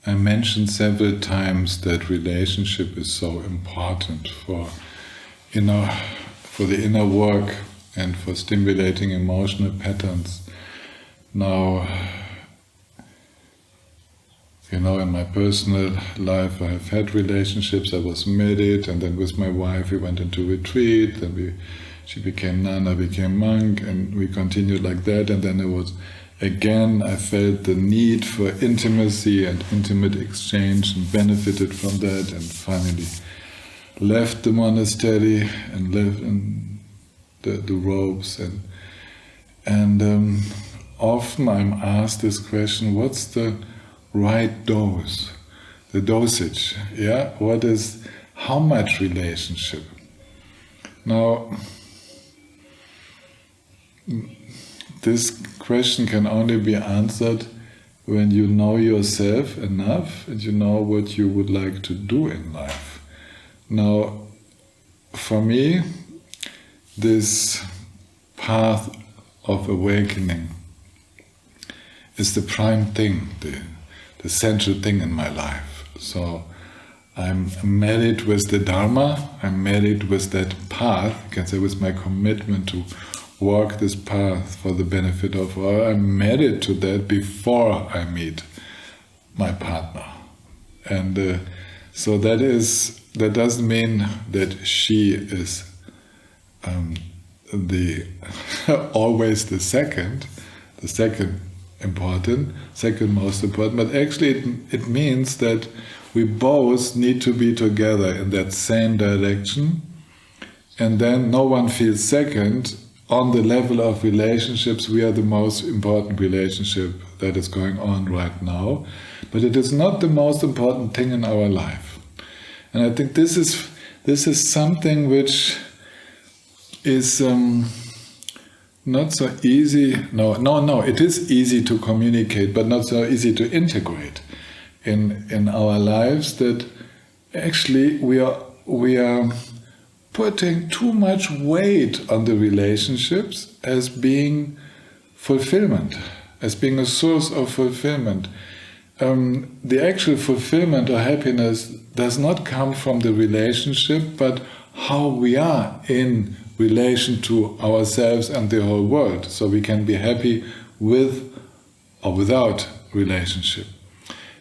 I mentioned several times that relationship is so important for the inner work and for stimulating emotional patterns. Now, in my personal life I have had relationships. I was married, and then with my wife we went into retreat, then she became nun, I became monk, and we continued like that, and then I felt the need for intimacy and intimate exchange and benefited from that, and finally left the monastery and lived in the robes, and often I'm asked this question: what's the right dose, the dosage? Yeah, how much relationship? Now, this question can only be answered when you know yourself enough and you know what you would like to do in life. Now, for me, this path of awakening is the prime thing, the central thing in my life. So I'm married with the Dharma, I'm married with that path, you can say with my commitment to walk this path for the benefit of all. I'm married to that before I meet my partner. And so that doesn't mean that she is always the second most important, but actually it means that we both need to be together in that same direction, and then no one feels second. On the level of relationships, we are the most important relationship that is going on right now, but it is not the most important thing in our life. And I think this is something which is not so easy. No, it is easy to communicate, but not so easy to integrate in our lives, that actually we are putting too much weight on the relationships as being fulfillment, as being a source of fulfillment. The actual fulfillment or happiness does not come from the relationship, but how we are in relation to ourselves and the whole world. So we can be happy with or without relationship.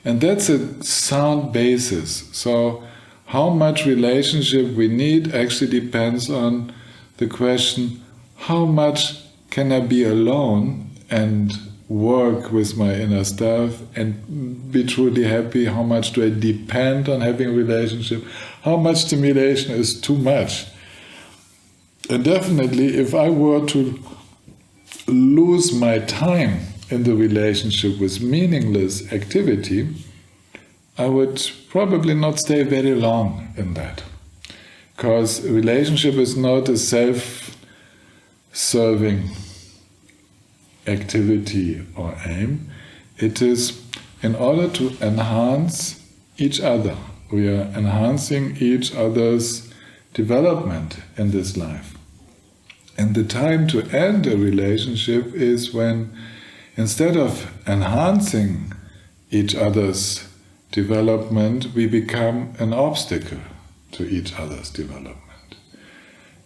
And that's a sound basis. So how much relationship we need actually depends on the question, how much can I be alone and work with my inner stuff and be truly happy? How much do I depend on having a relationship? How much stimulation is too much? And definitely, if I were to lose my time in the relationship with meaningless activity, I would probably not stay very long in that. Because a relationship is not a self-serving activity or aim. It is in order to enhance each other. We are enhancing each other's development in this life. And the time to end a relationship is when, instead of enhancing each other's development, we become an obstacle to each other's development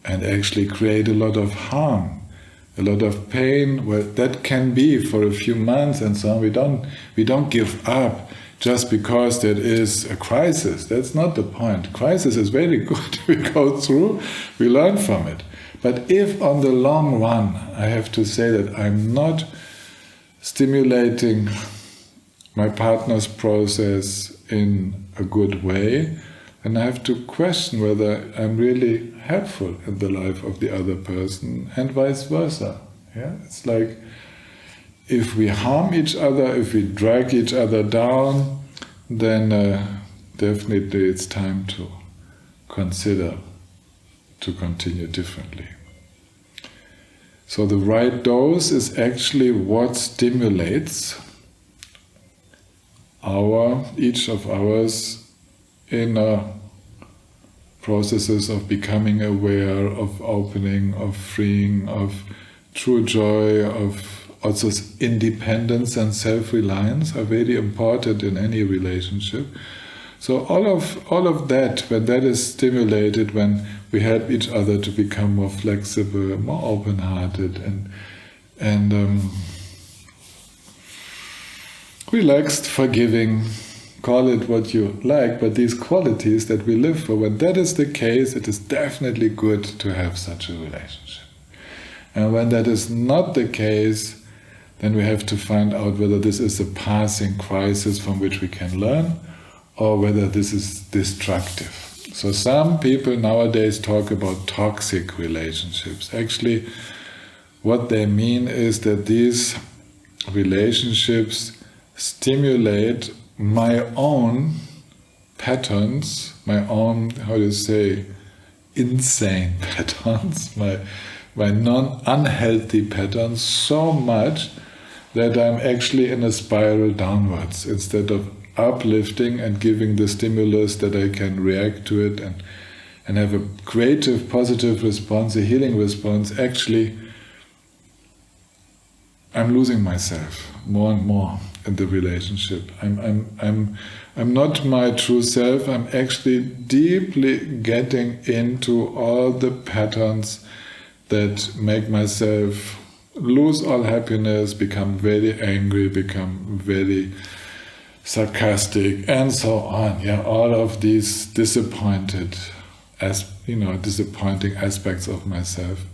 and actually create a lot of harm, a lot of pain. Well, that can be for a few months and so on. We don't give up just because there is a crisis. That's not the point. Crisis is very good. We go through, we learn from it. But if on the long run I have to say that I'm not stimulating my partner's process in a good way, and I have to question whether I'm really helpful in the life of the other person, and vice versa. Yeah, it's like if we harm each other, if we drag each other down, then definitely it's time to consider to continue differently. So the right dose is actually what stimulates each of ours inner processes of becoming aware, of opening, of freeing, of true joy, of also independence and self-reliance are very important in any relationship. So all of that, when that is stimulated, when we help each other to become more flexible, more open-hearted, and relaxed, forgiving, call it what you like, but these qualities that we live for, when that is the case, it is definitely good to have such a relationship. And when that is not the case, then we have to find out whether this is a passing crisis from which we can learn, or whether this is destructive. So some people nowadays talk about toxic relationships. Actually, what they mean is that these relationships stimulate my own patterns, my own, how do you say, insane patterns, my non-unhealthy patterns so much that I'm actually in a spiral downwards. Instead of uplifting and giving the stimulus that I can react to it and have a creative, positive response, a healing response, actually I'm losing myself more and more in the relationship. I'm not my true self. I'm actually deeply getting into all the patterns that make myself lose all happiness, become very angry, become very sarcastic, and so on. Yeah, all of these disappointing aspects of myself.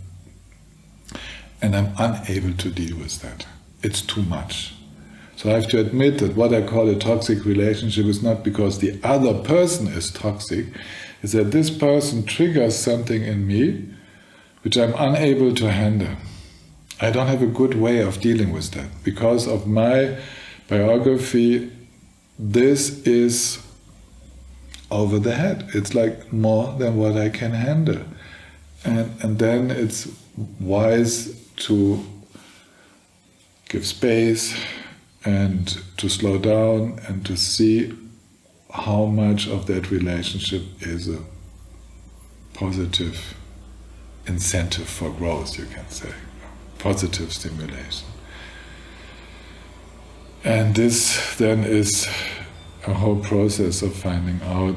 And I'm unable to deal with that. It's too much. So I have to admit that what I call a toxic relationship is not because the other person is toxic, it's that this person triggers something in me which I'm unable to handle. I don't have a good way of dealing with that. Because of my biography, this is over the head. It's like more than what I can handle. And then it's wise to give space and to slow down and to see how much of that relationship is a positive incentive for growth, you can say, positive stimulation. And this then is a whole process of finding out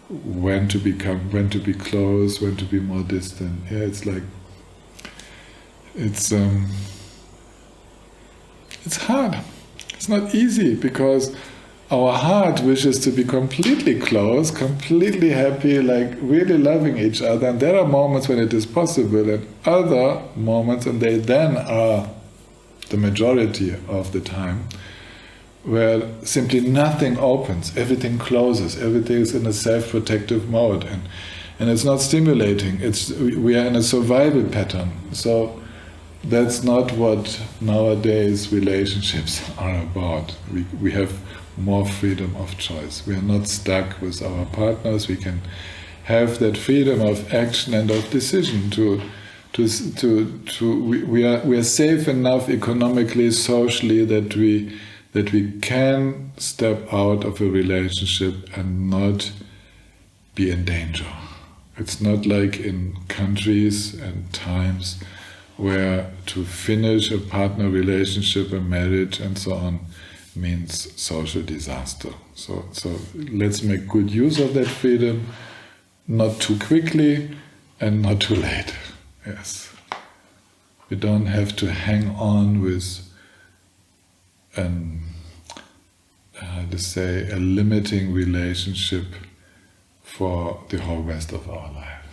when to be close, when to be more distant. Yeah, it's hard. It's not easy because our heart wishes to be completely close, completely happy, like really loving each other. And there are moments when it is possible, and other moments, and they then are the majority of the time, where simply nothing opens, everything closes, everything is in a self-protective mode, and it's not stimulating. We are in a survival pattern. So that's not what nowadays relationships are about. We have more freedom of choice. We are not stuck with our partners. We can have that freedom of action and of decision. We are safe enough economically, socially, that we can step out of a relationship and not be in danger. It's not like in countries and times where to finish a partner relationship, a marriage, and so on means social disaster. So let's make good use of that freedom, not too quickly and not too late. Yes. We don't have to hang on with a limiting relationship for the whole rest of our life.